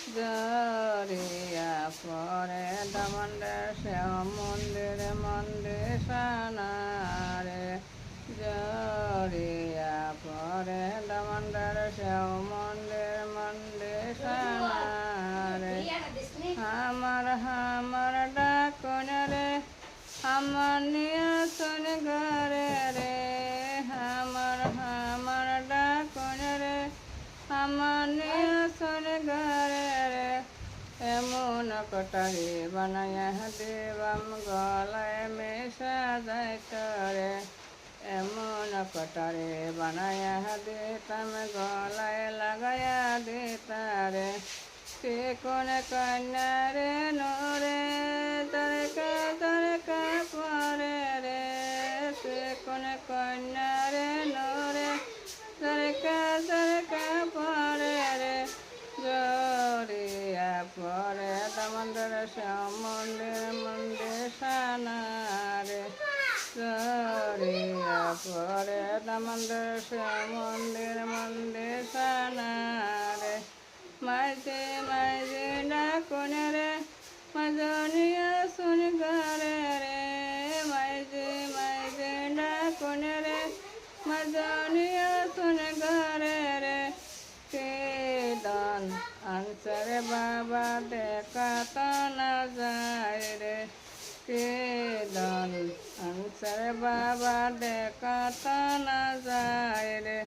জরিয়া পরে দমন্ডের সেও মন্দিরে মন্দির জরিয়া পরে দমন্ডের সেও মন্দির আমার ডাকুন রে আমার নিয়ে শুন ঘরে রে আমার ডাকুন রে আমার নিয়ে শুন ঘরে রে এমন কটারি বানায়া দেবাম গলায় মেশা যাইত রে এমন কটারে বানায়া দিতাম গলায় লাগায়া দিতারে সে কোন কন্যা রে নোরে তরকা পরে রে সে কোন কন্যা রে নোরে তরকা পরে রে জরিয়া পরে দমন্ডর মন্দির সানারে জরিয়া পরে দমন্ডর মন্দির সানারে মাঝে ডাকুন রে মাজনিয়া শুন ঘরে রে মাঝে ডাকুন রে মাজনিয়া শুন ঘরে রে কেদন আনসারে বাবা দেখা তো না যায় রে কেদন আনসারে বাবা দেখা তো না যায় রে